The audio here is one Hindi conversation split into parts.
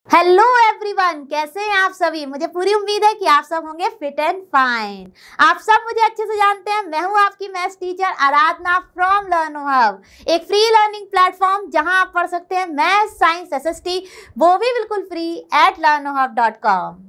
हेलो एवरीवन, कैसे हैं आप सभी। मुझे पूरी उम्मीद है कि आप सब होंगे फिट एंड फाइन। आप सब मुझे अच्छे से जानते हैं, मैं हूं आपकी maths teacher Aradhana from लर्नो hub, एक फ्री लर्निंग प्लेटफॉर्म जहां आप पढ़ सकते हैं मैथ्स, साइंस, एसएसटी, वो भी बिल्कुल फ्री @learnohub.com।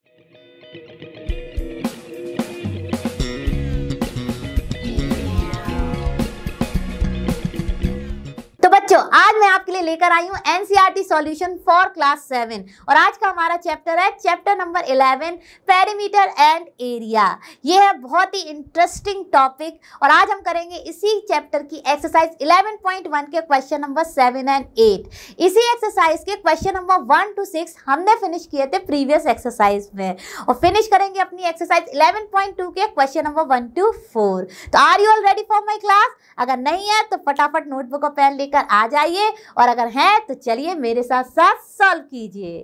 तो बच्चों, आज मैं आपके लिए लेकर आई हूँ एनसीईआरटी सॉल्यूशन फॉर क्लास 7 और आज का हमारा चैप्टर है chapter number 11 perimeter and area. ये है बहुत ही इंटरेस्टिंग टॉपिक और आज हम करेंगे इसी चैप्टर की एक्सरसाइज 11.1 के क्वेश्चन नंबर 7 एंड 8। इसी एक्सरसाइज के क्वेश्चन नंबर 1 to 6 हमने फिनिश किए थे प्रीवियस एक्सरसाइज में और फिनिश करेंगे अपनी एक्सरसाइज 11.2 के क्वेश्चन नंबर 1 to 4। तो are you all ready for my class? अगर नहीं है तो फटाफट नोटबुक और पेन लेकर आ जाइए और अगर है तो चलिए मेरे साथ साथ सॉल्व कीजिए।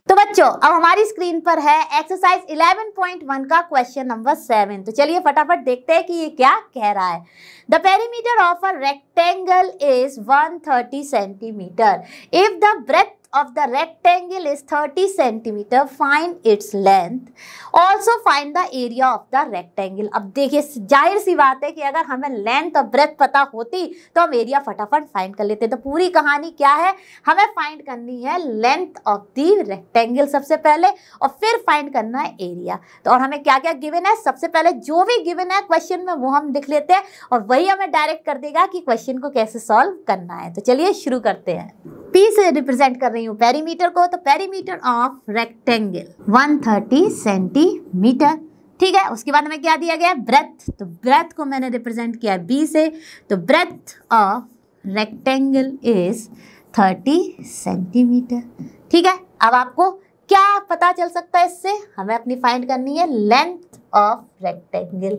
तो बच्चों, अब हमारी स्क्रीन पर है एक्सरसाइज 11.1 का क्वेश्चन नंबर 7। तो चलिए फटाफट देखते हैं कि ये क्या कह रहा है। The perimeter of a rectangle is 130 centimetre. If the breadth of the rectangle is 30 centimeter, find its length, also find the area of the rectangle। अब देखिए, जाहिर सी बात है कि अगर हमें लेंथ और ब्रेथ पता होती तो हम एरिया फटाफट फाइंड कर लेते। तो पूरी कहानी क्या है, हमें फाइंड करनी है लेंथ ऑफ दी रेक्टेंगल सबसे पहले और फिर फाइंड करना है एरिया। तो और हमें क्या क्या गिवन है, सबसे पहले जो भी गिवन है क्वेश्चन में वो हम लिख लेते हैं और वही हमें डायरेक्ट कर देगा कि क्वेश्चन को कैसे सॉल्व करना है। तो चलिए शुरू करते हैं। पी से रिप्रेजेंट कर रही हूँ पेरीमीटर को, तो पेरीमीटर ऑफ रेक्टेंगल 130 सेंटीमीटर। ठीक है, उसके बाद हमें क्या दिया गया है, ब्रेथ। तो ब्रेथ को मैंने रिप्रेजेंट किया है बी से, तो breadth of rectangle is 30 centimetre. ठीक है, अब आपको क्या पता चल सकता है इससे, हमें अपनी फाइंड करनी है लेंथ ऑफ रेक्टेंगल।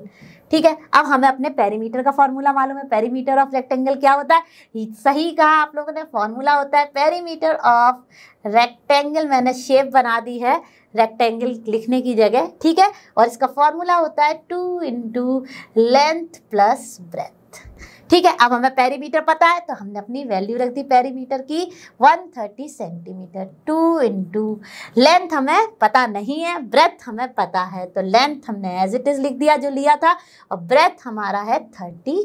ठीक है, अब हमें अपने पेरीमीटर का फॉर्मूला मालूम है। पेरीमीटर ऑफ रेक्टेंगल क्या होता है, सही कहा आप लोगों ने, फॉर्मूला होता है पेरीमीटर ऑफ रेक्टेंगल। मैंने शेप बना दी है रेक्टेंगल लिखने की जगह। ठीक है, और इसका फॉर्मूला होता है 2 × लेंथ प्लस ब्रेथ। ठीक है, अब हमें पेरीमीटर पता है तो हमने अपनी वैल्यू रख दी पेरीमीटर की 130 सेंटीमीटर। 2 × लेंथ हमें पता नहीं है, ब्रेथ हमें पता है, तो लेंथ हमने एज इट इज लिख दिया जो लिया था और ब्रेथ हमारा है 30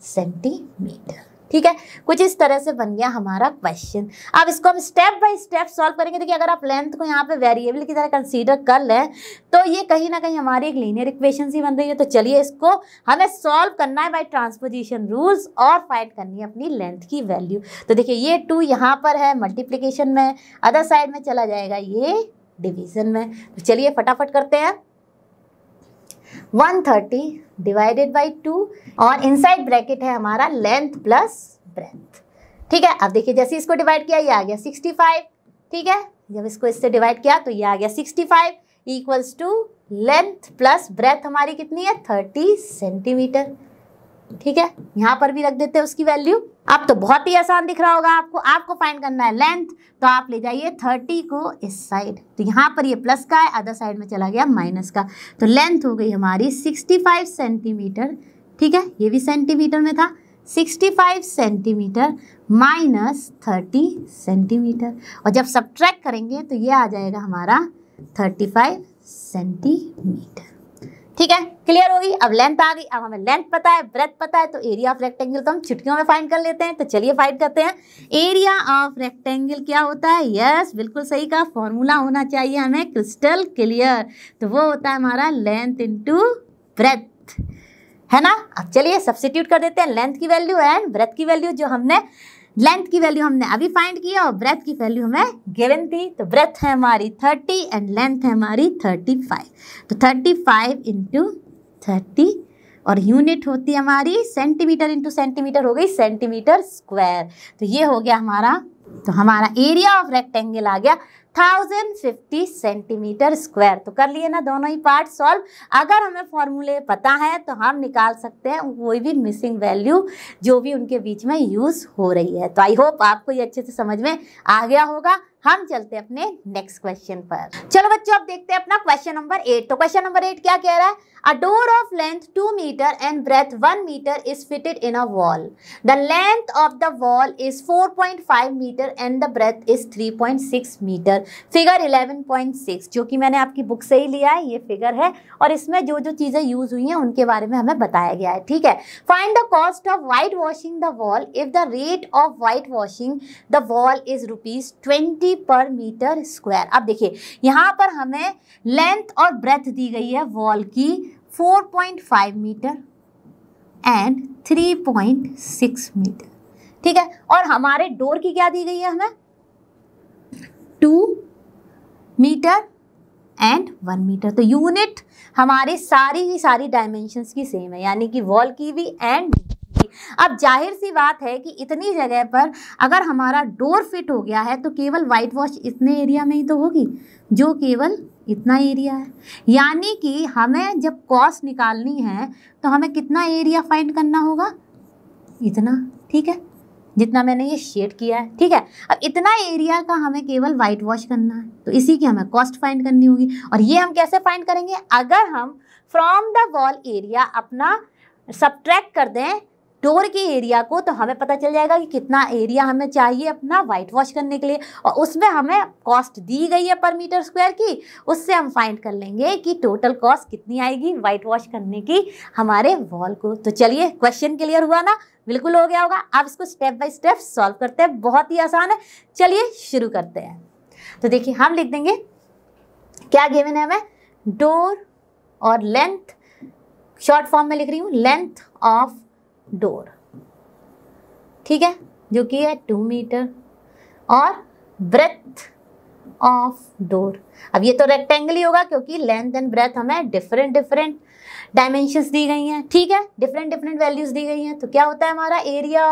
सेंटीमीटर। ठीक है, कुछ इस तरह से बन गया हमारा क्वेश्चन। अब इसको हम स्टेप बाय स्टेप सॉल्व करेंगे। देखिए, अगर आप लेंथ को यहाँ पे वेरिएबल की तरह कंसीडर कर लें तो ये कहीं ना कहीं हमारी एक लीनियर इक्वेशन सी बन रही है। तो चलिए इसको हमें सॉल्व करना है बाय ट्रांसपोजिशन रूल्स और फाइंड करनी है अपनी लेंथ की वैल्यू। तो देखिए, ये 2 यहाँ पर है मल्टीप्लीकेशन में, अदर साइड में चला जाएगा ये डिवीजन में। तो चलिए फटाफट करते हैं। 130 डिवाइडेड बाई 2 और इनसाइड ब्रैकेट है हमारा लेंथ प्लस ब्रेथ। ठीक है, अब देखिए जैसे इसको डिवाइड किया ये आ गया 65। ठीक है, जब इसको इससे डिवाइड किया तो ये आ गया 65 equals to length plus breadth हमारी कितनी है 30 सेंटीमीटर। ठीक है, यहाँ पर भी रख देते हैं उसकी वैल्यू। अब तो बहुत ही आसान दिख रहा होगा आपको फाइंड करना है लेंथ, तो आप ले जाइए 30 को इस साइड, तो यहाँ पर ये प्लस का है, अदर साइड में चला गया माइनस का, तो लेंथ हो गई हमारी 65 सेंटीमीटर। ठीक है, ये भी सेंटीमीटर में था, 65 सेंटीमीटर माइनस 30 सेंटीमीटर और जब सब्ट्रैक्ट करेंगे तो ये आ जाएगा हमारा 35 सेंटीमीटर। ठीक है, क्लियर होगी। अब लेंथ आ गई, अब हमें लेंथ पता है, ब्रेथ पता है, तो एरिया ऑफ रेक्टेंगल तो हम चुटकियों में फाइंड कर लेते हैं। तो चलिए फाइंड करते हैं। एरिया ऑफ रेक्टेंगल क्या होता है, यस बिल्कुल सही का फॉर्मूला होना चाहिए हमें क्रिस्टल क्लियर, तो वो होता है हमारा लेंथ इनटू ब्रेथ, है ना। अब चलिए सब्स्टिट्यूट कर देते हैं लेंथ की वैल्यू एंड ब्रेथ की वैल्यू। जो हमने लेंथ की वैल्यू हमने अभी फाइंड किया और ब्रेथ की वैल्यू हमें गिवन थी। तो ब्रेथ है हमारी 30 एंड लेंथ है हमारी 35। तो 35 × 30 और यूनिट होती है हमारी सेंटीमीटर इंटू सेंटीमीटर, हो गई सेंटीमीटर स्क्वायर। तो ये हो गया हमारा, तो हमारा एरिया ऑफ रेक्टेंगल आ गया 1050 सेंटीमीटर स्क्वायर। तो कर लिए ना दोनों ही पार्ट सॉल्व। अगर हमें फॉर्मूले पता है तो हम निकाल सकते हैं कोई भी मिसिंग वैल्यू जो भी उनके बीच में यूज हो रही है। तो आई होप आपको ये अच्छे से समझ में आ गया होगा। हम चलते हैं अपने नेक्स्ट क्वेश्चन पर। चलो बच्चों, अब देखते हैं अपना क्वेश्चन नंबर 8। तो क्वेश्चन नंबर 8 क्या कह रहा है, A door of length 2 meter and breadth 1 meter is fitted in a wall. The length of the wall is 4.5 meter and the breadth is 3.6 meter. Figure 11.6 जो कि मैंने आपकी बुक से ही लिया है, ये फिगर है और इसमें जो जो चीज़ें यूज हुई हैं उनके बारे में हमें बताया गया है, ठीक है। Find the cost of white washing the wall if the rate of white washing the wall is ₹20 पर मीटर स्क्वायर। अब देखिए यहाँ पर हमें लेंथ और ब्रेथ दी गई है वॉल की 4.5 मीटर एंड 3.6 मीटर, ठीक है। और हमारे डोर की क्या दी गई है हमें 2 मीटर एंड 1 मीटर। तो यूनिट हमारी सारी की सारी डायमेंशंस की सेम है, यानी कि वॉल की भी एंड की। अब जाहिर सी बात है कि इतनी जगह पर अगर हमारा डोर फिट हो गया है तो केवल वाइट वॉश इतने एरिया में ही तो होगी, जो केवल इतना एरिया है। यानी कि हमें जब कॉस्ट निकालनी है तो हमें कितना एरिया फाइंड करना होगा, इतना, ठीक है, जितना मैंने ये शेड किया है, ठीक है। अब इतना एरिया का हमें केवल वाइट वॉश करना है, तो इसी की हमें कॉस्ट फाइंड करनी होगी। और ये हम कैसे फाइंड करेंगे, अगर हम फ्रॉम द वॉल एरिया अपना सब्ट्रैक्ट कर दें डोर के एरिया को, तो हमें पता चल जाएगा कि कितना एरिया हमें चाहिए अपना वाइट वॉश करने के लिए, और उसमें हमें कॉस्ट दी गई है पर मीटर स्क्वायर की, उससे हम फाइंड कर लेंगे कि टोटल कॉस्ट कितनी आएगी वाइट वॉश करने की हमारे वॉल को। तो चलिए क्वेश्चन क्लियर हुआ ना, बिल्कुल हो गया होगा। अब इसको स्टेप बाय स्टेप सॉल्व करते हैं, बहुत ही आसान है। चलिए शुरू करते हैं। तो देखिए हम लिख देंगे क्या गिवन है हमें, डोर और लेंथ, शॉर्ट फॉर्म में लिख रही हूँ, लेंथ ऑफ डोर, ठीक है, जो कि है 2 मीटर, और ब्रेथ ऑफ डोर। अब ये तो रेक्टेंगल ही होगा क्योंकि लेंथ एंड ब्रेथ हमें डिफरेंट डायमेंशंस दी गई हैं, ठीक है, डिफरेंट वैल्यूज दी गई हैं। तो क्या होता है हमारा एरिया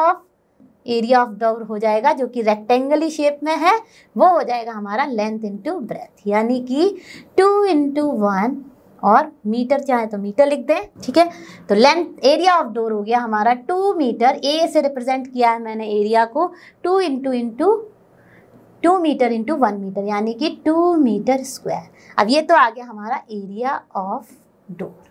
ऑफ डोर हो जाएगा, जो कि रेक्टेंगली शेप में है, वो हो जाएगा हमारा लेंथ इंटू ब्रेथ, यानी कि 2 इंटू 1, और मीटर चाहे तो मीटर लिख दें, ठीक है। तो लेंथ एरिया ऑफ डोर हो गया हमारा 2 मीटर, ए से रिप्रेजेंट किया है मैंने एरिया को, 2 मीटर इंटू 1 मीटर, यानी कि 2 मीटर स्क्वायर। अब ये तो आ गया हमारा एरिया ऑफ डोर,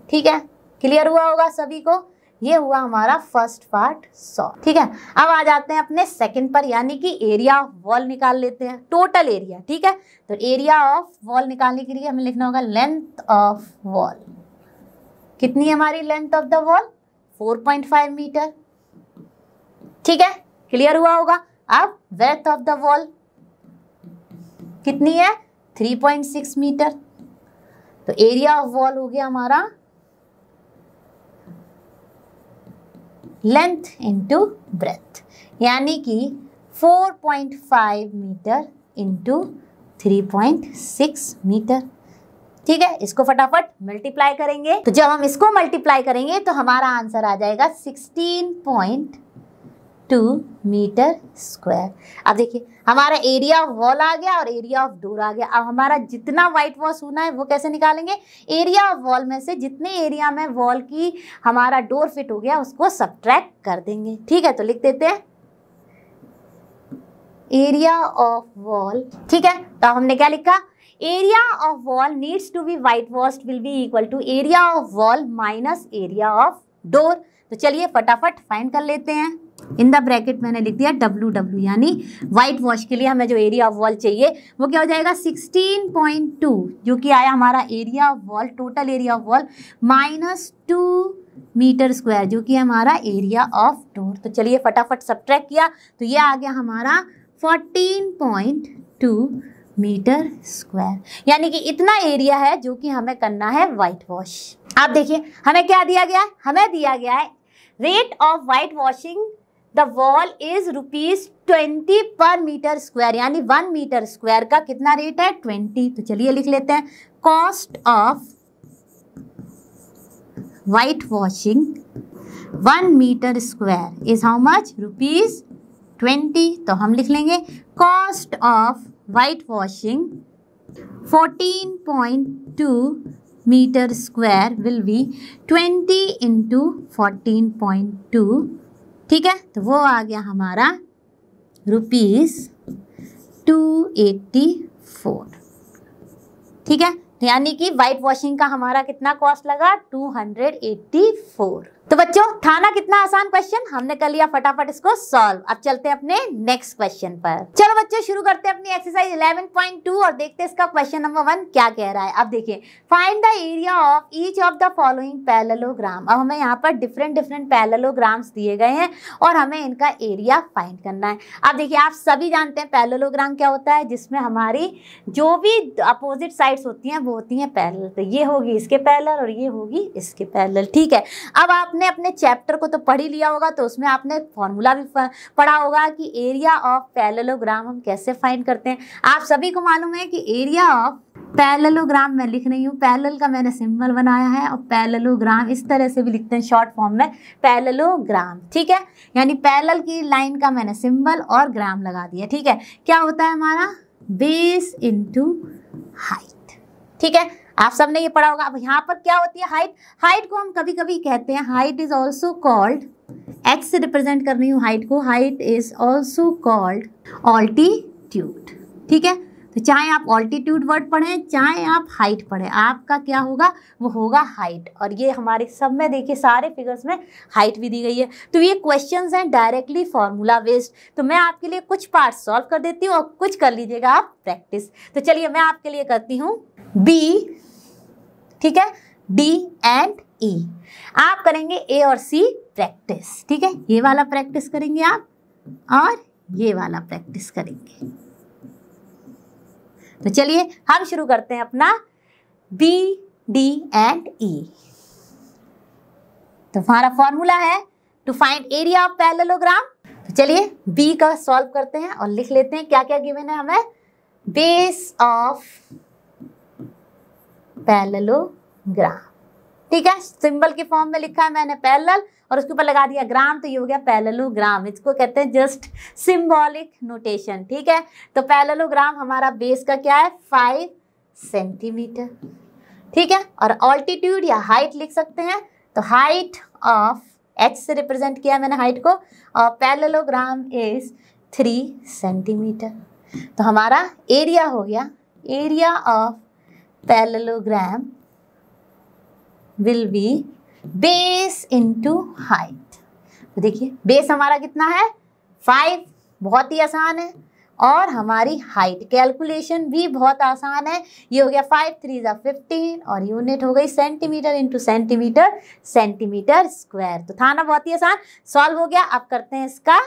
ठीक है, क्लियर हुआ होगा सभी को। ये हुआ हमारा फर्स्ट पार्ट सॉल्व, ठीक है। अब आ जाते हैं अपने सेकंड पर, यानी कि एरिया ऑफ वॉल निकाल लेते हैं, टोटल एरिया, ठीक है। तो एरिया ऑफ वॉल निकालने के लिए हमें लिखना होगा लेंथ ऑफ वॉल। कितनी है हमारी length of the wall, 4.5 metre, ठीक है, क्लियर हुआ होगा। अब ब्रेथ ऑफ द वॉल कितनी है, 3.6 मीटर। तो एरिया ऑफ वॉल हो गया हमारा लेंथ इंटू ब्रेथ, यानी कि 4.5 मीटर इंटू 3.6 मीटर, ठीक है। इसको फटाफट मल्टीप्लाई करेंगे, तो जब हम इसको मल्टीप्लाई करेंगे तो हमारा आंसर आ जाएगा 16.2 मीटर स्क्वायर। अब देखिए हमारा एरिया ऑफ वॉल आ गया और एरिया ऑफ डोर आ गया। अब हमारा जितना वाइट वॉश होना है वो कैसे निकालेंगे, एरिया ऑफ वॉल में से जितने एरिया में वॉल की हमारा डोर फिट हो गया उसको सब्ट्रैक्ट कर देंगे, ठीक है। तो लिख देते हैं एरिया ऑफ वॉल, ठीक है। तो हमने क्या लिखा, area of wall needs to be white washed will be equal to area of wall minus area of door. तो चलिए फटाफट फाइंड कर लेते हैं। इन द ब्रैकेट मैंने लिख दिया WW, यानी वाइट वॉश के लिए हमें जो एरिया ऑफ वॉल चाहिए वो क्या हो जाएगा 16.2, जो कि आया हमारा area of wall, total area of wall -2 metre square, जो कि हमारा एरिया ऑफ डोर। तो चलिए फटाफट सब्ट्रैक्ट किया तो ये आ गया हमारा 14.2 मीटर स्क्वायर, यानी कि इतना एरिया है जो कि हमें करना है वाइट वॉश। आप देखिए हमें क्या दिया गया है, हमें दिया गया है rate of white washing the wall is ₹20 पर मीटर स्क्वायर, यानी 1 मीटर स्क्वायर का कितना रेट है 20। तो चलिए लिख लेते हैं cost of white washing 1 metre square is how much, ₹20। तो हम लिख लेंगे cost of white washing 14.2 metre square will be 20 into 14.2, ठीक है। तो वो आ गया हमारा ₹284, ठीक है। यानी कि व्हाइट वॉशिंग का हमारा कितना कॉस्ट लगा 284। तो बच्चों था ना कितना आसान क्वेश्चन, हमने कर लिया फटाफट इसको सॉल्व। अब चलते हैं अपने नेक्स्ट क्वेश्चन पर। चलो बच्चों शुरू करते हैं अपनी एक्सरसाइज 11.2 और देखते हैं इसका क्वेश्चन नंबर 1 क्या कह रहा है। अब देखिए, find the area of each of the following parallelogram. अब हमें यहाँ पर डिफरेंट पैरेललोग्राम्स दिए गए हैं और हमें इनका एरिया फाइंड करना है। अब देखिए, आप सभी जानते हैं पैरेललोग्राम क्या होता है, जिसमें हमारी जो भी अपोजिट साइड्स होती हैं वो होती हैं पैरेलल। तो ये होगी इसके पैरेलल और ये होगी इसके पैरेलल, ठीक है। अब आपने अपने चैप्टर को तो पढ़ ही लिया होगा, तो उसमें आपने फॉर्मूला भी पढ़ा होगा कि एरिया ऑफ पैरेललोग्राम हम कैसे फाइंड करते हैं। आप सभी को मालूम है कि एरिया ऑफ पैरेललोग्राम मैं लिख रही हूँ, पैरेलल का मैंने सिंबल बनाया है और पैरेललोग्राम इस तरह से भी लिखते हैं शॉर्ट फॉर्म में पैरेललोग्राम, ठीक है। यानी पैरेलल की लाइन का मैंने सिंबल और ग्राम लगा दिया, ठीक है। क्या होता है हमारा बेस इनटू हाइट, ठीक है। आप सबने ये पढ़ा होगा। अब यहाँ पर क्या होती है हाइट, हाइट को हम कभी कभी कहते हैं, height is also called, x से रिप्रेजेंट कर रही हूँ हाइट को, height is also called altitude, ठीक है। तो चाहे आप ऑल्टीट्यूड वर्ड पढ़ें चाहे आप हाइट पढ़ें, आपका क्या होगा वो होगा हाइट। और ये हमारे सब में देखिए सारे फिगर्स में हाइट भी दी गई है। तो ये क्वेश्चंस हैं डायरेक्टली फॉर्मूला बेस्ड। तो मैं आपके लिए कुछ पार्ट सॉल्व कर देती हूँ और कुछ कर लीजिएगा आप प्रैक्टिस। तो चलिए मैं आपके लिए करती हूँ बी, ठीक है, डी एंड ई। आप करेंगे ए और सी प्रैक्टिस, ठीक है। ये वाला प्रैक्टिस करेंगे आप और ये वाला प्रैक्टिस करेंगे। तो चलिए हम शुरू करते हैं अपना बी, डी एंड ई। तो हमारा फॉर्मूला है to find area of parallelogram. तो चलिए बी का सॉल्व करते हैं और लिख लेते हैं क्या क्या गिवन है हमें। बेस ऑफ पैरेललोग्राम, ठीक है। सिंबल के फॉर्म में लिखा है मैंने पैरेलल और उसके ऊपर लगा दिया ग्राम, तो ये हो गया पैरेललोग्राम। इसको कहते हैं जस्ट सिंबॉलिक नोटेशन, ठीक है। तो पैरेललोग्राम हमारा बेस का क्या है 5 सेंटीमीटर, ठीक है। और ऑल्टीट्यूड या हाइट लिख सकते हैं, तो हाइट ऑफ एच से रिप्रेजेंट किया मैंने हाइट को, और पैरेललोग्राम इज 3 सेंटीमीटर। तो हमारा एरिया हो गया, area of parallelogram will be base into height. तो देखिए बेस हमारा कितना है 5, बहुत ही आसान है। और हमारी हाइट कैलकुलेशन भी बहुत आसान है। ये हो गया 5 3 15 और यूनिट हो गई centimetre into centimetre, centimetre square. तो था ना बहुत ही आसान, सॉल्व हो गया। अब करते हैं इसका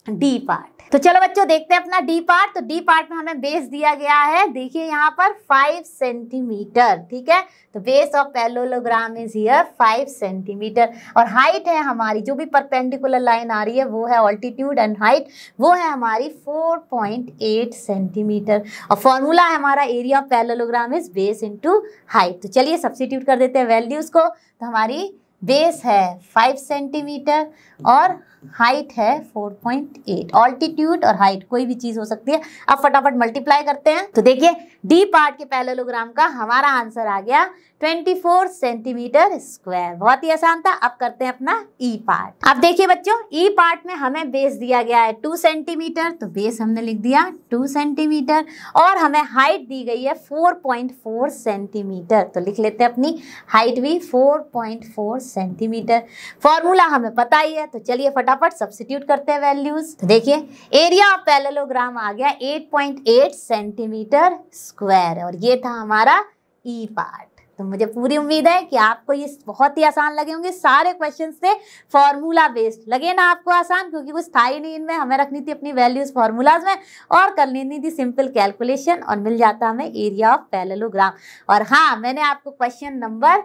डी पार्ट। तो चलो बच्चों देखते हैं अपना डी पार्ट। तो डी पार्ट में हमें बेस दिया गया है, देखिए यहाँ पर 5 सेंटीमीटर, ठीक है। तो base of parallelogram is here 5 centimetre. और हाइट है हमारी, जो भी परपेंडिकुलर लाइन आ रही है वो है ऑल्टीट्यूड एंड हाइट, वो है हमारी 4.8 सेंटीमीटर। और फॉर्मूला है हमारा area of parallelogram is base into height. तो चलिए सब्स्टिट्यूट कर देते हैं वैल्यूज को। तो हमारी बेस है 5 सेंटीमीटर और हाइट है 4.8। ऑल्टीट्यूड और हाइट कोई भी चीज हो सकती है। अब फटाफट मल्टीप्लाई करते हैं। तो देखिए डी पार्ट के पैरेललोग्राम का हमारा आंसर आ गया 24 सेंटीमीटर स्क्वायर। बहुत ही आसान था। अब करते हैं अपना ई पार्ट। अब देखिए बच्चों ई पार्ट में हमें बेस दिया गया है 2 सेंटीमीटर, तो बेस हमने लिख दिया 2 सेंटीमीटर और हमें हाइट दी गई है 4.4 सेंटीमीटर। तो लिख लेते हैं अपनी हाइट भी 4.4 सेंटीमीटर। फॉर्मूला हमें पता ही है, तो चलिए फटाफट सब्स्टिट्यूट करते हैं वैल्यूज। तो देखिए एरिया ऑफ पैरेललोग्राम आ गया 8.8 सेंटीमीटर स्क्वायर और ये था हमारा ई पार्ट। तो मुझे पूरी उम्मीद है कि आपको ये बहुत ही आसान लगे होंगे। सारे क्वेश्चन थे फॉर्मूला बेस्ड, लगे ना आपको आसान, क्योंकि कुछ था ही नहीं इनमें। हमें रखनी थी अपनी वैल्यूज फॉर्मूलाज में और कर लेनी थी सिंपल कैलकुलेशन और मिल जाता हमें एरिया ऑफ पैरेललोग्राम। और हाँ, मैंने आपको क्वेश्चन नंबर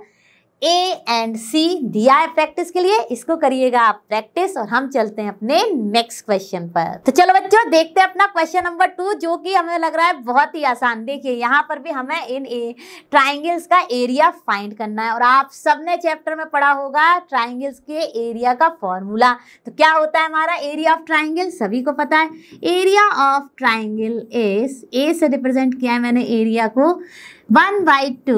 ए एंड सी दिया है प्रैक्टिस के लिए, इसको करिएगा आप प्रैक्टिस और हम चलते हैं अपने नेक्स्ट क्वेश्चन पर। तो चलो बच्चों देखते हैं अपना क्वेश्चन नंबर 2, जो कि हमें लग रहा है बहुत ही आसान। देखिए यहाँ पर भी हमें इन ट्राइंगल्स का एरिया फाइंड करना है और आप सबने चैप्टर में पढ़ा होगा ट्राइंगल्स के एरिया का फॉर्मूला। तो क्या होता है हमारा एरिया ऑफ ट्राइंगल, सभी को पता है। एरिया ऑफ ट्राइंगल इज, ए से रिप्रेजेंट किया है मैंने एरिया को 1/2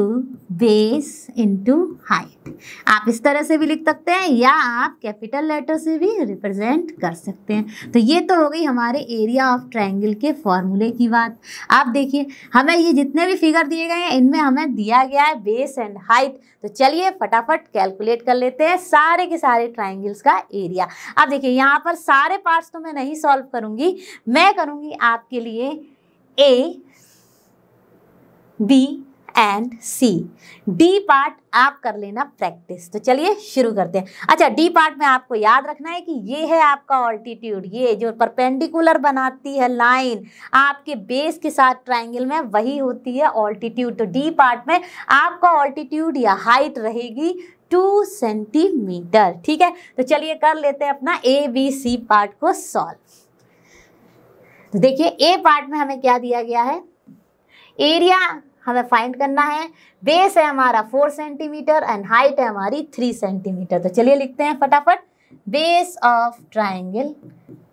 बेस इंटू हाइट। आप इस तरह से भी लिख सकते हैं या आप कैपिटल लेटर से भी रिप्रेजेंट कर सकते हैं। तो ये तो हो गई हमारे एरिया ऑफ ट्रायंगल के फॉर्मूले की बात। आप देखिए हमें ये जितने भी फिगर दिए गए हैं इनमें हमें दिया गया है बेस एंड हाइट। तो चलिए फटाफट कैलकुलेट कर लेते हैं सारे के सारे ट्रायंगल्स का एरिया। अब देखिए यहाँ पर सारे पार्ट्स तो मैं नहीं सॉल्व करूँगी, मैं करूँगी आपके लिए A, B and C. D part आप कर लेना प्रैक्टिस। तो चलिए शुरू करते हैं। अच्छा, डी पार्ट में आपको याद रखना है कि ये है आपका ऑल्टीट्यूड, ये जो परपेंडिकुलर बनाती है लाइन आपके बेस के साथ ट्रायंगल में, वही होती है ऑल्टीट्यूड। तो डी पार्ट में आपका ऑल्टीट्यूड या हाइट रहेगी 2 सेंटीमीटर। ठीक है, तो चलिए कर लेते हैं अपना ए बी सी पार्ट को सॉल्व। तो देखिए ए पार्ट में हमें क्या दिया गया है, एरिया हमें फाइंड करना है। बेस है हमारा 4 सेंटीमीटर एंड हाइट है हमारी 3 सेंटीमीटर। तो चलिए लिखते हैं फटाफट। Base of triangle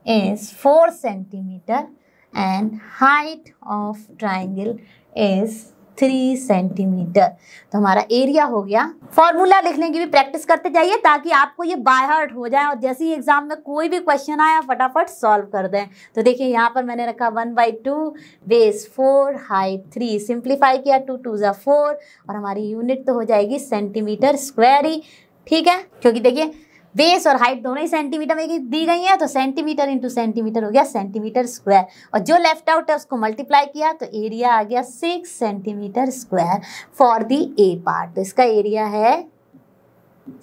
is 4 centimetre and height of triangle is 3 centimetre. तो हमारा एरिया हो गया। फॉर्मूला लिखने की भी प्रैक्टिस करते जाइए ताकि आपको ये बाय हार्ट हो जाए और जैसे ही एग्जाम में कोई भी क्वेश्चन आया फटाफट सॉल्व कर दें। तो देखिए यहाँ पर मैंने रखा 1/2, बेस 4, हाइट 3, सिंप्लीफाई किया 2 2 ज़ा 4 और हमारी यूनिट तो हो जाएगी सेंटीमीटर स्क्वायर ही। ठीक है, क्योंकि देखिए बेस और हाइट दोनों ही सेंटीमीटर में दी गई है, तो सेंटीमीटर इंटू सेंटीमीटर हो गया सेंटीमीटर स्क्वायर। और जो लेफ्ट आउट है उसको मल्टीप्लाई किया तो एरिया आ गया 6 centimetre square for the A part. तो इसका एरिया है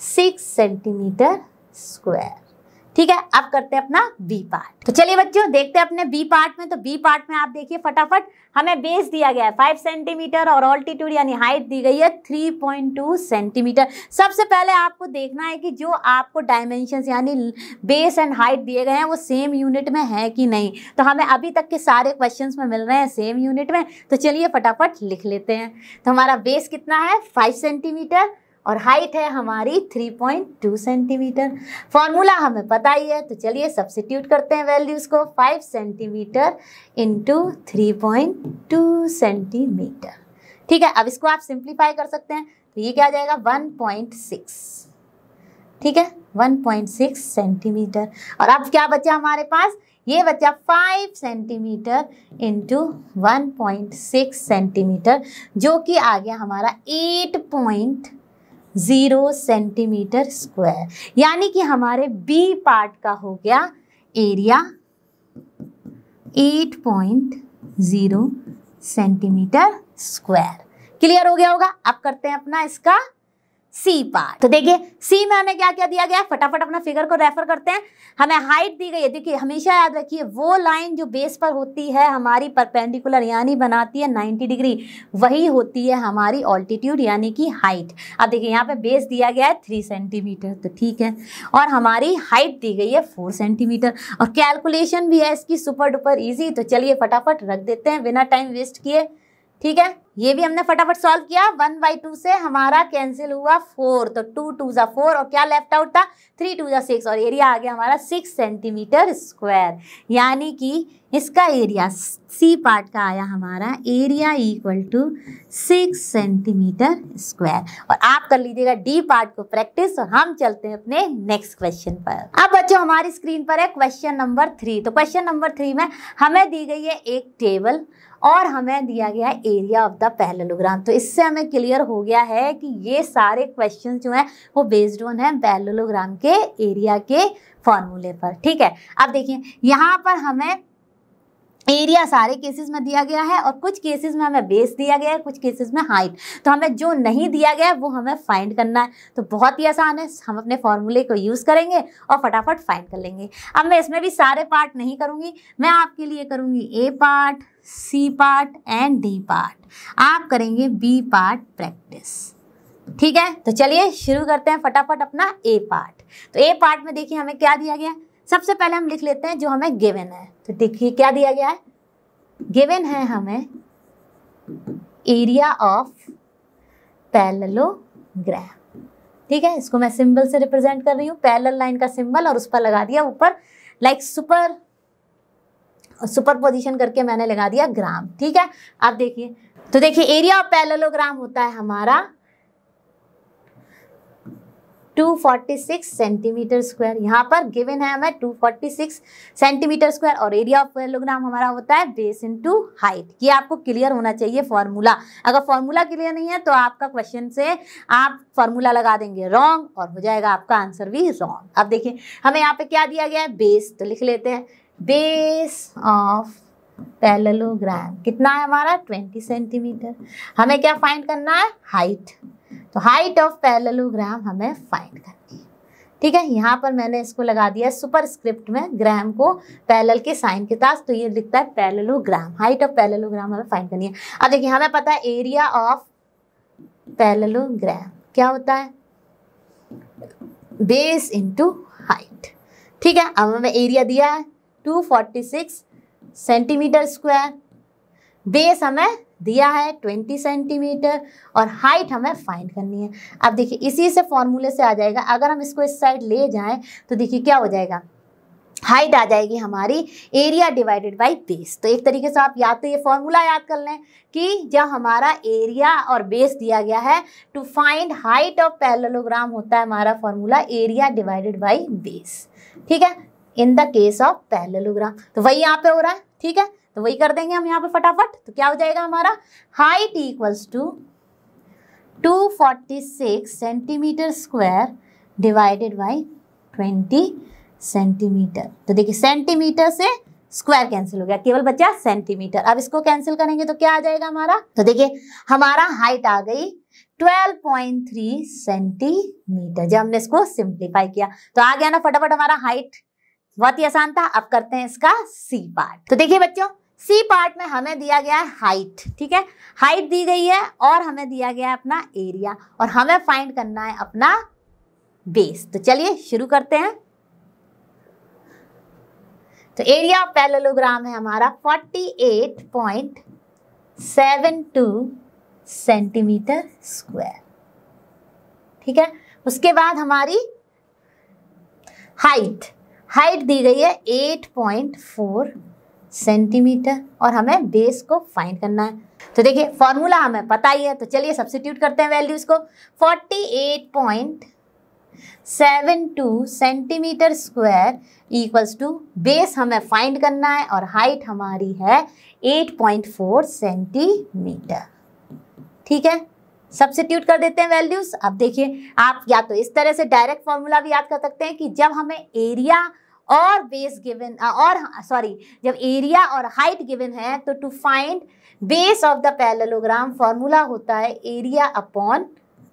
6 सेंटीमीटर स्क्वायर। ठीक है, अब करते हैं अपना बी पार्ट। तो चलिए बच्चों देखते हैं अपने बी पार्ट में। तो बी पार्ट में आप देखिए फटाफट, हमें बेस दिया गया है 5 सेंटीमीटर और ऑल्टीट्यूड यानी हाइट दी गई है 3.2 सेंटीमीटर। सबसे पहले आपको देखना है कि जो आपको डायमेंशंस यानी बेस एंड हाइट दिए गए हैं वो सेम यूनिट में है कि नहीं। तो हमें अभी तक के सारे क्वेश्चंस में मिल रहे हैं सेम यूनिट में। तो चलिए फटाफट लिख लेते हैं। तो हमारा बेस कितना है 5 सेंटीमीटर और हाइट है हमारी 3.2 सेंटीमीटर। फॉर्मूला हमें पता ही है, तो चलिए सब्स्टिट्यूट करते हैं वैल्यूज़ को। 5 सेंटीमीटर इंटू 3.2 सेंटीमीटर। ठीक है, अब इसको आप सिंप्लीफाई कर सकते हैं तो ये क्या आ जाएगा 1.6। ठीक है, 1.6 सेंटीमीटर। और अब क्या बचा हमारे पास, ये बचा 5 सेंटीमीटर इंटू 1.6 सेंटीमीटर जो कि आ गया हमारा 8.0 सेंटीमीटर स्क्वायर। यानी कि हमारे बी पार्ट का हो गया एरिया 8.0 सेंटीमीटर स्क्वायर। क्लियर हो गया होगा। अब करते हैं अपना इसका सी पार्ट। तो देखिए सी में हमें क्या क्या दिया गया है, फटाफट अपना फिगर को रेफर करते हैं। हमें हाइट दी गई है, देखिए हमेशा याद रखिए वो लाइन जो बेस पर होती है हमारी परपेंडिकुलर यानी बनाती है 90 डिग्री, वही होती है हमारी ऑल्टीट्यूड यानी कि हाइट। अब देखिए यहाँ पे बेस दिया गया है 3 सेंटीमीटर, तो ठीक है, और हमारी हाइट दी गई है 4 सेंटीमीटर और कैलकुलेशन भी है इसकी सुपर डुपर ईजी। तो चलिए फटाफट रख देते हैं बिना टाइम वेस्ट किए। ठीक है, ये भी हमने फटाफट सॉल्व किया। 1/2 से हमारा कैंसिल हुआ 4, तो 2 2 ज़ा 4 और क्या लेफ्ट आउट था 3 2 ज़ा 6 और एरिया आ गया हमारा 6 सेंटीमीटर स्क्वायर। यानी कि इसका एरिया सी पार्ट का आया हमारा area equal to 6 centimetre square. और आप कर लीजिएगा डी पार्ट को प्रैक्टिस और हम चलते हैं अपने नेक्स्ट क्वेश्चन पर। अब बच्चों हमारी स्क्रीन पर है क्वेश्चन नंबर 3। तो क्वेश्चन नंबर 3 में हमें दी गई है एक टेबल और हमें दिया गया है एरिया ऑफ द पैरेललोग्राम। तो इससे हमें क्लियर हो गया है कि ये सारे क्वेश्चन जो हैं वो बेस्ड ऑन है पैरेललोग्राम के एरिया के फॉर्मूले पर। ठीक है, अब देखिए यहाँ पर हमें एरिया सारे केसेस में दिया गया है और कुछ केसेस में हमें बेस दिया गया है, कुछ केसेस में हाइट। तो हमें जो नहीं दिया गया है वो हमें फाइंड करना है। तो बहुत ही आसान है, हम अपने फॉर्मूले को यूज़ करेंगे और फटाफट फाइंड कर लेंगे। अब मैं इसमें भी सारे पार्ट नहीं करूँगी, मैं आपके लिए करूँगी A part, C part and D part. आप करेंगे बी पार्ट प्रैक्टिस। ठीक है, तो चलिए शुरू करते हैं फटाफट अपना ए पार्ट। तो ए पार्ट में देखिए हमें क्या दिया गया है। सबसे पहले हम लिख लेते हैं जो हमें गिवन है। तो देखिए क्या दिया गया है, गिवन है हमें एरिया ऑफ पैरेललोग्राम। ठीक है, इसको मैं सिंबल से रिप्रेजेंट कर रही हूँ, पैरेलल लाइन का सिंबल और उस पर लगा दिया ऊपर लाइक सुपर पोजिशन करके मैंने लगा दिया ग्राम। ठीक है, अब देखिए, तो देखिए एरिया ऑफ पैरेललोग्राम होता है हमारा 246 सेंटीमीटर स्क्वायर। यहाँ पर गिवन है हमें 246 सेंटीमीटर स्क्वायर और एरिया ऑफ पैरेललोग्राम हमारा होता है बेस इनटू हाइट। ये आपको क्लियर होना चाहिए फॉर्मूला। अगर फॉर्मूला क्लियर नहीं है तो आपका क्वेश्चन से आप फॉर्मूला लगा देंगे रॉन्ग और हो जाएगा आपका आंसर भी रॉन्ग। अब देखिए हमें यहाँ पे क्या दिया गया है, बेस, तो लिख लेते हैं बेस ऑफ पैरेललोग्राम कितना है हमारा 20 सेंटीमीटर। हमें क्या फाइंड करना है, हाइट। तो हाइट ऑफ पैरेललोग्राम हमें फाइंड करनी है। ठीक है, यहाँ पर मैंने इसको लगा दिया सुपर स्क्रिप्ट में ग्राम को पैरेलल के साइन के साथ, तो ये लिखता है पैरेललोग्राम। हाइट ऑफ पैरेललोग्राम हमें फाइंड करनी है। अब देखिए हमें पता है एरिया ऑफ पैरेललोग्राम क्या होता है, बेस इंटू हाइट। ठीक है, अब हमें एरिया दिया है 246 सेंटीमीटर स्क्वायर, बेस हमें दिया है 20 सेंटीमीटर और हाइट हमें फाइंड करनी है। अब देखिए इसी से फॉर्मूले से आ जाएगा, अगर हम इसको इस साइड ले जाएं तो देखिए क्या हो जाएगा, हाइट आ जाएगी हमारी एरिया डिवाइडेड बाय बेस। तो एक तरीके से आप या तो ये फॉर्मूला याद कर लें कि जब हमारा एरिया और बेस दिया गया है to find height of parallelogram होता है हमारा formula area divided by base. ठीक है, in the case of parallelogram तो वही यहाँ पे हो रहा है। ठीक है, तो वही कर देंगे हम यहाँ पे फटाफट। तो क्या हो जाएगा हमारा, height equals to 246 centimetre square divided by 20 centimetre. तो देखिए सेंटीमीटर से स्क्वायर कैंसिल हो गया, केवल बचा सेंटीमीटर। अब इसको कैंसिल करेंगे तो क्या आ जाएगा हमारा, तो देखिए हमारा हाइट आ गई 12.3 सेंटीमीटर। जब हमने इसको सिंप्लीफाई किया तो आ गया ना फटाफट हमारा हाइट। बहुत ही आसान था। अब करते हैं इसका सी पार्ट। तो देखिए बच्चों सी पार्ट में हमें दिया गया है हाइट। ठीक है, हाइट दी गई है और हमें दिया गया है अपना एरिया और हमें फाइंड करना है अपना बेस। तो चलिए शुरू करते हैं। तो एरिया ऑफ पैरेललोग्राम है हमारा 48.72 सेंटीमीटर स्क्वायर। ठीक है, उसके बाद हमारी हाइट दी गई है 8.4 सेंटीमीटर और हमें बेस को फाइंड करना है। तो देखिए फॉर्मूला हमें पता ही है, तो चलिए सब्स्टिट्यूट करते हैं वैल्यूज को। 48.72 centimetre square equals to base हमें फाइंड करना है और हाइट हमारी है 8.4 सेंटीमीटर। ठीक है, सब्स्टिट्यूट कर देते हैं वैल्यूज। अब देखिए आप या तो इस तरह से डायरेक्ट फॉर्मूला भी याद कर सकते हैं कि जब हमें एरिया और बेस गिवन जब एरिया और हाइट गिवन है तो to find base of the parallelogram formula होता है एरिया अपॉन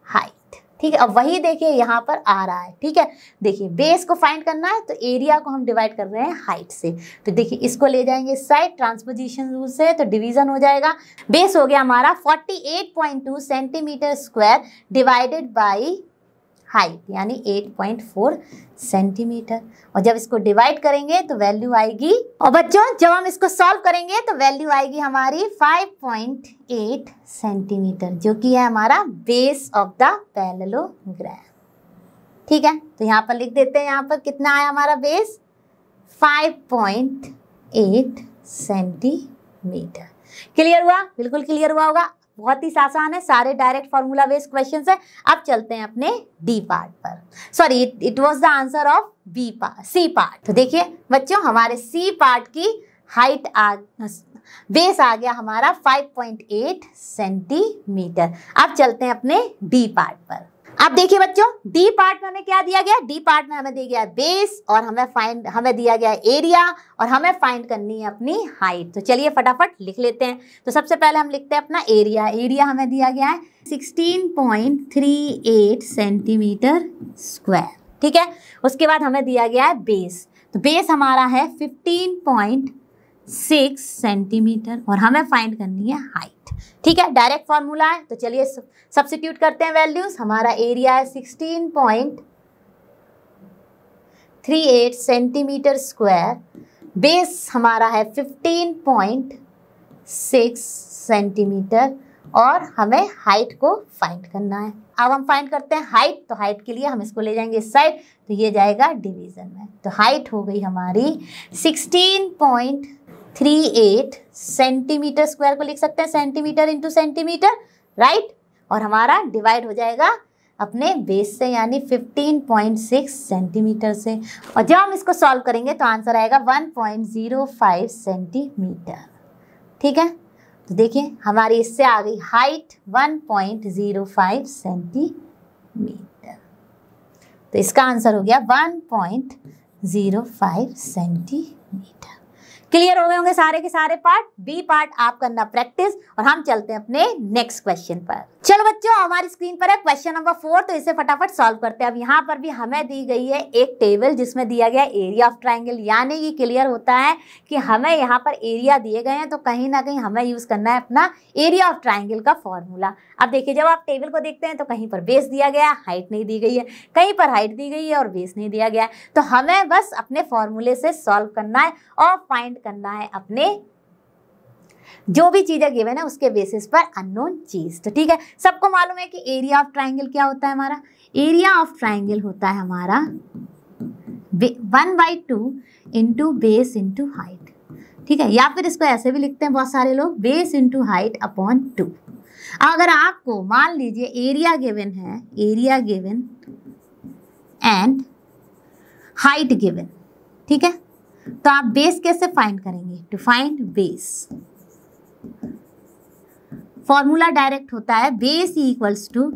हाइट। ठीक है, अब वही देखिए यहाँ पर आ रहा है। ठीक है, देखिए बेस को फाइंड करना है तो एरिया को हम डिवाइड कर रहे हैं हाइट से। तो देखिए इसको ले जाएंगे इस साइड ट्रांसपोजिशन रूल से तो डिवीजन हो जाएगा। बेस हो गया हमारा 48.2 centimetre square divided by height यानी 8.4 सेंटीमीटर और जब इसको डिवाइड करेंगे तो वैल्यू आएगी, और बच्चों जब हम इसको सॉल्व करेंगे तो वैल्यू आएगी हमारी 5.8 सेंटीमीटर जो कि है हमारा बेस ऑफ द पैरेललोग्राम। ठीक है, तो यहाँ पर लिख देते हैं, यहाँ पर कितना आया हमारा बेस 5.8 सेंटीमीटर। क्लियर हुआ, बिल्कुल क्लियर हुआ होगा। बहुत ही आसान है, सारे डायरेक्ट फॉर्मूला बेस्ड क्वेश्चंस है। अब चलते हैं अपने डी पार्ट पर। Sorry, it was the answer of B part, C part. तो देखिए बच्चों हमारे सी पार्ट की हाइट बेस आ गया हमारा 5.8 सेंटीमीटर। अब चलते हैं अपने डी पार्ट पर। अब देखिए बच्चों डी पार्ट में हमें क्या दिया गया, डी पार्ट में हमें दिया गया बेस और हमें दिया गया एरिया और हमें फाइंड करनी है अपनी हाइट। तो चलिए फटाफट लिख लेते हैं। तो सबसे पहले हम लिखते हैं अपना एरिया। एरिया हमें दिया गया है 16.38 सेंटीमीटर स्क्वायर। ठीक है, उसके बाद हमें दिया गया है बेस। तो बेस हमारा है 15.6 सेंटीमीटर और हमें फाइंड करनी है हाइट। ठीक है, डायरेक्ट फॉर्मूला है तो चलिए सब्स्टिट्यूट करते हैं वैल्यूज। हमारा एरिया है 16.38 सेंटीमीटर स्क्वायर, बेस हमारा है 15.6 सेंटीमीटर और हमें हाइट को फाइंड करना है। अब हम फाइंड करते हैं हाइट। तो हाइट के लिए हम इसको ले जाएंगे इस साइड तो ये जाएगा डिवीजन में। तो हाइट हो गई हमारी 16.38 सेंटीमीटर स्क्वायर को लिख सकते हैं सेंटीमीटर इंटू सेंटीमीटर, राइट। और हमारा डिवाइड हो जाएगा अपने बेस से यानी 15.6 सेंटीमीटर से। और जब हम इसको सॉल्व करेंगे तो आंसर आएगा 1.05 सेंटीमीटर। ठीक है, तो देखिए हमारी इससे आ गई हाइट 1.05 सेंटीमीटर। तो इसका आंसर हो गया 1.05 सेंटीमीटर। क्लियर हो गए होंगे सारे के सारे पार्ट। बी पार्ट आप करना प्रैक्टिस और हम चलते हैं अपने नेक्स्ट क्वेश्चन पर। चलो बच्चों, हमारी स्क्रीन पर है क्वेश्चन नंबर 4, तो इसे फटाफट सॉल्व करते हैं। अब यहाँ पर भी हमें दी गई है एक टेबल जिसमें दिया गया एरिया ऑफ ट्राइंगल, यानी ये क्लियर होता है कि हमें यहाँ पर एरिया दिए गए हैं तो कहीं ना कहीं हमें यूज करना है अपना एरिया ऑफ ट्राइंगल का फॉर्मूला। अब देखिए, जब आप टेबल को देखते हैं तो कहीं पर बेस दिया गया, हाइट नहीं दी गई है, कहीं पर हाइट दी गई है और बेस नहीं दिया गया है। तो हमें बस अपने फॉर्मूले से सॉल्व करना है और फाइंड करना है अपने जो भी चीजें गिवन है उसके बेसिस पर अननोन चीज। तो ठीक है, सबको मालूम है कि एरिया ऑफ ट्राइंगल क्या होता है हमारा। एरिया ऑफ ट्राइंगल होता है हमारा 1/2 इंटू बेस इंटू हाइट। ठीक है, या फिर इसको ऐसे भी लिखते हैं बहुत सारे लोग, बेस इंटू हाइट अपॉन 2। अगर आपको मान लीजिए एरिया गिवन है, area given and height given, ठीक है, तो आप बेस कैसे फाइंड करेंगे? To find base formula direct होता है base equals to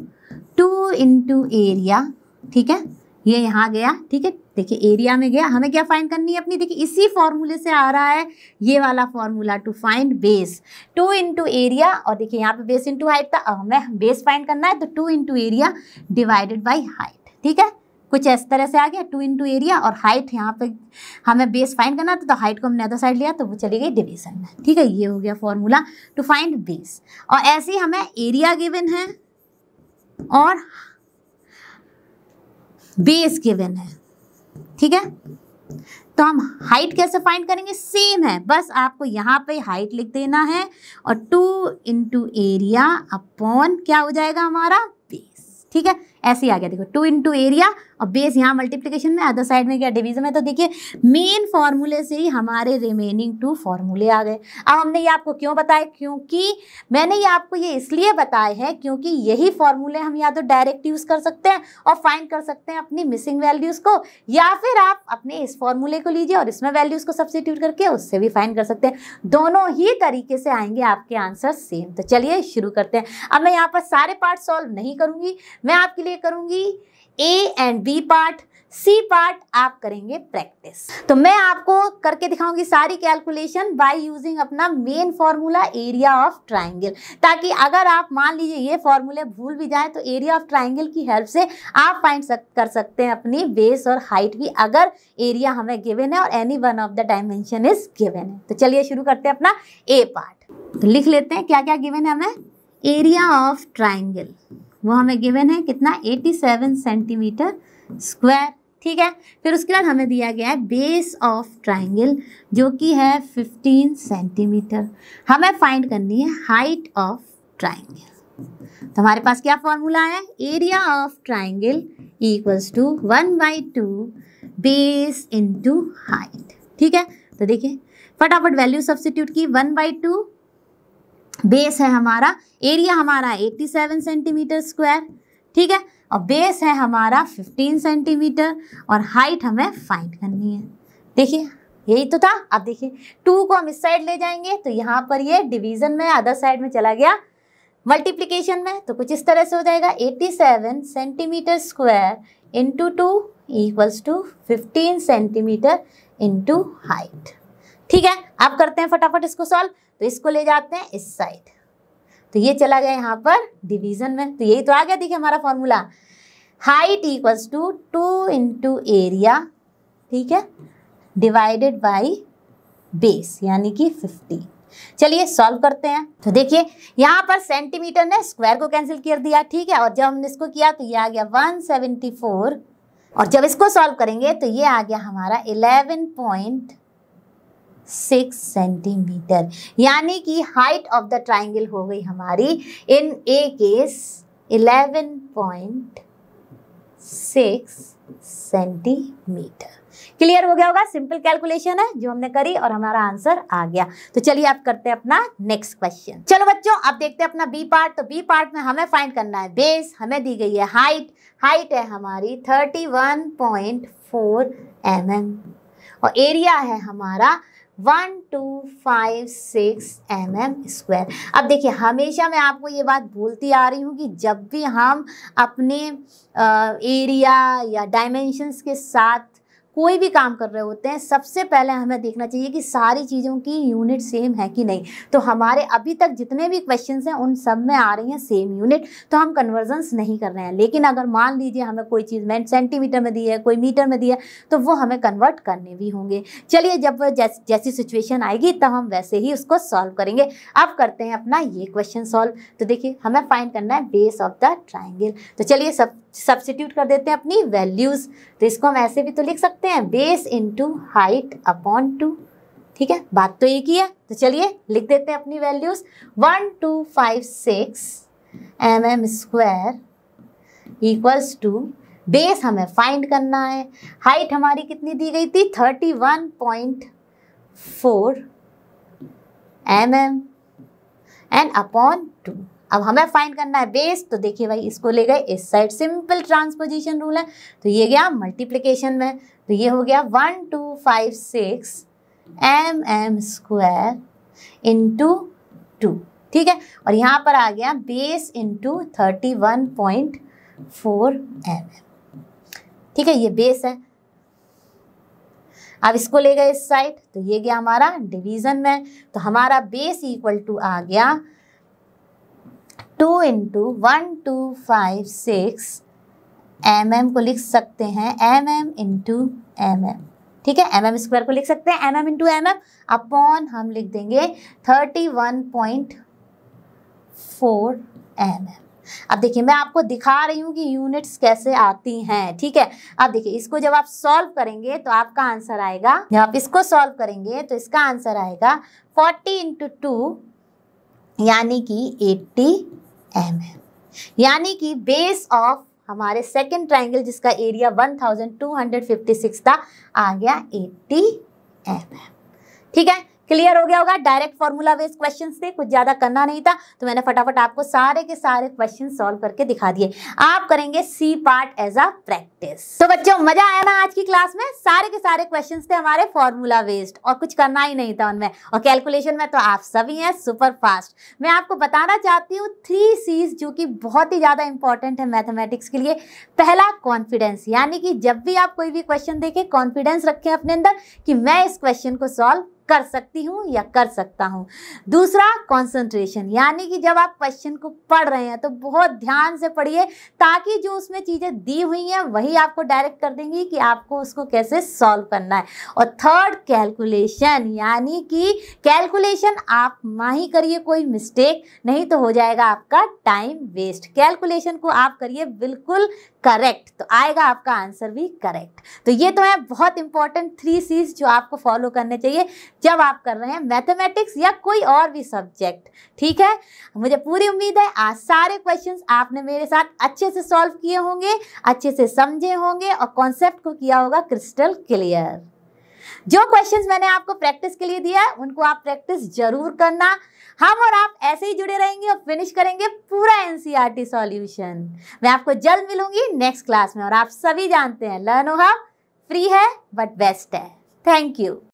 2 into area. ठीक है, ये यहाँ गया। ठीक है, देखिए एरिया में गया, हमें क्या फाइंड करनी है अपनी, देखिए इसी फॉर्मूले से आ रहा है ये वाला formula, to find base 2 into area. और देखिए यहाँ पे बेस इंटू हाइट था, अब हमें बेस फाइंड करना है तो 2 into area divided by height. ठीक है, कुछ इस तरह से आ गया 2 इंटू एरिया और हाइट, यहाँ पे हमें बेस फाइंड करना था तो हाइट को हमने अदर साइड लिया तो वो चली गई डिवीजन में। ठीक है, ये हो गया फॉर्मूला टू फाइंड बेस। और ऐसे ही हमें एरिया गिवन है और बेस गिवन है। ठीक है, तो हम हाइट कैसे फाइंड करेंगे? सेम है, बस आपको यहाँ पे हाइट लिख देना है और 2 इंटू एरिया अपॉन क्या हो जाएगा हमारा बेस। ठीक है, ऐसे ही आ गया, देखो 2 इंटू एरिया और बेस यहाँ मल्टीप्लिकेशन में, अदर साइड में क्या डिवीजन में। तो देखिए मेन फॉर्मूले से ही हमारे रिमेनिंग 2 फॉर्मूले आ गए। अब हमने ये आपको क्यों बताया? क्योंकि मैंने ये आपको ये इसलिए बताए हैं क्योंकि यही फॉर्मूले हम या तो डायरेक्ट यूज कर सकते हैं और फाइंड कर सकते हैं अपनी मिसिंग वैल्यूज को, या फिर आप अपने इस फॉर्मूले को लीजिए और इसमें वैल्यूज को सब्स्टिट्यूट करके उससे भी फाइंड कर सकते हैं। दोनों ही तरीके से आएंगे आपके आंसर सेम। तो चलिए शुरू करते हैं। अब मैं यहाँ पर सारे पार्ट सॉल्व नहीं करूंगी, मैं आपके लिए करूंगी A and B part, C part आप करेंगे प्रैक्टिस। तो मैं आपको करके दिखाऊंगी सारी कैलकुलेशन बाय यूजिंग अपना main formula area of triangle, ताकि अगर आप मान लीजिए ये फॉर्मूले भूल भी जाएं तो एरिया ऑफ ट्राइंगल की हेल्प से आप फाइंड कर सकते हैं अपनी बेस और हाइट भी, अगर एरिया हमें गिवन है और any one of the dimension is given है। तो चलिए शुरू करते हैं अपना ए पार्ट। तो लिख लेते हैं क्या क्या गिवन है हमें। एरिया ऑफ ट्राइंगल वो हमें गिवन है कितना, 87 सेंटीमीटर स्क्वायर। ठीक है, फिर उसके बाद हमें दिया गया है बेस ऑफ ट्राइंगल जो कि है 15 सेंटीमीटर। हमें फाइंड करनी है हाइट ऑफ ट्राइंगल। तो हमारे पास क्या फॉर्मूला है, area of triangle equals to 1/2 base into height. ठीक है, तो देखिए फटाफट वैल्यू सब्स्टिट्यूट की, 1/2 बेस है हमारा, एरिया हमारा 87 सेंटीमीटर स्क्वायर। ठीक है, और बेस है हमारा 15 सेंटीमीटर और हाइट हमें फाइंड करनी है। देखिए यही तो था। अब देखिए 2 को हम इस साइड ले जाएंगे तो यहाँ पर ये डिवीजन में, अदर साइड में चला गया मल्टीप्लिकेशन में, तो कुछ इस तरह से हो जाएगा 87 centimetre square into 2 equals to 15 centimetre into height. ठीक है, अब करते हैं फटाफट इसको सॉल्व। तो इसको ले जाते हैं इस साइड, तो ये चला गया यहाँ पर डिवीजन में, तो यही तो आ गया। देखिए हमारा formula height equals to 2 into area, ठीक है, डिवाइडेड बाई बेस यानी कि 15। चलिए सॉल्व करते हैं। तो देखिए यहाँ पर सेंटीमीटर ने स्क्वायर को कैंसिल कर दिया। ठीक है, और जब हमने इसको किया तो ये आ गया 174, और जब इसको सॉल्व करेंगे तो ये आ गया हमारा 11.6 सेंटीमीटर, यानी कि हाइट ऑफ द ट्राइंगल हो गई हमारी इन ए केस 11.6 सेंटीमीटर। क्लियर हो गया होगा, सिंपल कैलकुलेशन है जो हमने करी और हमारा आंसर आ गया। तो चलिए आप करते हैं अपना नेक्स्ट क्वेश्चन। चलो बच्चों आप देखते हैं अपना बी पार्ट। तो बी पार्ट में हमें फाइंड करना है बेस, हमें दी गई है हाइट, हाइट है हमारी 31.4 mm और एरिया है हमारा 1256 mm²। अब देखिए हमेशा मैं आपको ये बात बोलती आ रही हूँ कि जब भी हम अपने एरिया या डायमेंशंस के साथ कोई भी काम कर रहे होते हैं, सबसे पहले हमें देखना चाहिए कि सारी चीज़ों की यूनिट सेम है कि नहीं। तो हमारे अभी तक जितने भी क्वेश्चंस हैं उन सब में आ रही हैं सेम यूनिट, तो हम कन्वर्जन्स नहीं कर रहे हैं। लेकिन अगर मान लीजिए हमें कोई चीज़ सेंटीमीटर में दी है, कोई मीटर में दी है, तो वो हमें कन्वर्ट करने भी होंगे। चलिए जब जैसी सिचुएशन आएगी तब हम वैसे ही उसको सॉल्व करेंगे। अब करते हैं अपना ये क्वेश्चन सॉल्व। तो देखिए हमें फाइंड करना है बेस ऑफ द ट्राइंगल। तो चलिए सब्स्टिट्यूट कर देते हैं अपनी वैल्यूज़। तो इसको हम ऐसे भी तो लिख सकते हैं बेस इंटू हाइट अपॉन 2। ठीक है, बात तो एक ही है। तो चलिए लिख देते हैं अपनी values. 1256 mm² equals to base हमें फाइंड करना है, हाइट हमारी कितनी दी गई थी 31.4 mm एंड अपॉन 2। अब हमें फाइंड करना है बेस। तो देखिए भाई इसको ले गए इस साइड, सिंपल ट्रांसपोजिशन रूल है, तो ये गया मल्टीप्लिकेशन में। तो ये हो गया 1256 mm² इंटू 2। ठीक है, और यहाँ पर आ गया बेस इंटू 31.4 mm। ठीक है, ये बेस है। अब इसको ले गए इस साइड, तो ये गया हमारा डिवीजन में। तो हमारा बेस इक्वल टू आ गया 2 इंटू 1256 mm को लिख सकते हैं mm इंटू mm। ठीक है, mm² को लिख सकते हैं mm इंटू mm अपॉन हम लिख देंगे 31.4 mm। अब देखिए मैं आपको दिखा रही हूँ कि यूनिट्स कैसे आती हैं। ठीक है, अब देखिए इसको जब आप सॉल्व करेंगे तो आपका आंसर आएगा, जब आप इसको सॉल्व करेंगे तो इसका आंसर आएगा 40 इंटू 2 यानी कि 80 mm। यानी कि बेस ऑफ हमारे सेकंड ट्राइंगल जिसका एरिया 1256 था आ गया 80 mm। ठीक है, क्लियर हो गया होगा। डायरेक्ट फॉर्मूला बेस्ड क्वेश्चंस थे, कुछ ज्यादा करना नहीं था, तो मैंने फटाफट आपको सारे के सारे क्वेश्चन सॉल्व करके दिखा दिए। आप करेंगे C part as a practice. तो बच्चों मजा आया ना आज की क्लास में? सारे के सारे क्वेश्चंस थे हमारे फॉर्मूला बेस्ड और कुछ करना ही नहीं था उनमें, और कैलकुलेशन में तो आप सभी हैं सुपर फास्ट। मैं आपको बताना चाहती हूँ 3 C's जो कि बहुत ही ज्यादा इंपॉर्टेंट है मैथमेटिक्स के लिए। पहला कॉन्फिडेंस, यानी कि जब भी आप कोई भी क्वेश्चन देखें कॉन्फिडेंस रखें अपने अंदर कि मैं इस क्वेश्चन को सॉल्व कर सकती हूँ या कर सकता हूँ। दूसरा कंसंट्रेशन, यानी कि जब आप क्वेश्चन को पढ़ रहे हैं तो बहुत ध्यान से पढ़िए ताकि जो उसमें चीज़ें दी हुई हैं वही आपको डायरेक्ट कर देंगी कि आपको उसको कैसे सॉल्व करना है। और थर्ड कैलकुलेशन, यानी कि कैलकुलेशन आप ना ही करिए कोई मिस्टेक, नहीं तो हो जाएगा आपका टाइम वेस्ट। कैलकुलेशन को आप करिए बिल्कुल करेक्ट, तो आएगा आपका आंसर भी करेक्ट। तो ये तो है बहुत इंपॉर्टेंट 3 C's जो आपको फॉलो करने चाहिए जब आप कर रहे हैं मैथमेटिक्स या कोई और भी सब्जेक्ट। ठीक है, मुझे पूरी उम्मीद है आज सारे क्वेश्चंस आपने मेरे साथ अच्छे से सॉल्व किए होंगे, अच्छे से समझे होंगे और कॉन्सेप्ट को किया होगा क्रिस्टल क्लियर। जो क्वेश्चंस मैंने आपको प्रैक्टिस के लिए दिया है उनको आप प्रैक्टिस जरूर करना। हम और आप ऐसे ही जुड़े रहेंगे और फिनिश करेंगे पूरा एनसीईआरटी सॉल्यूशन। मैं आपको जल्द मिलूंगी नेक्स्ट क्लास में, और आप सभी जानते हैं लर्नो हब फ्री है बट बेस्ट है। Thank you.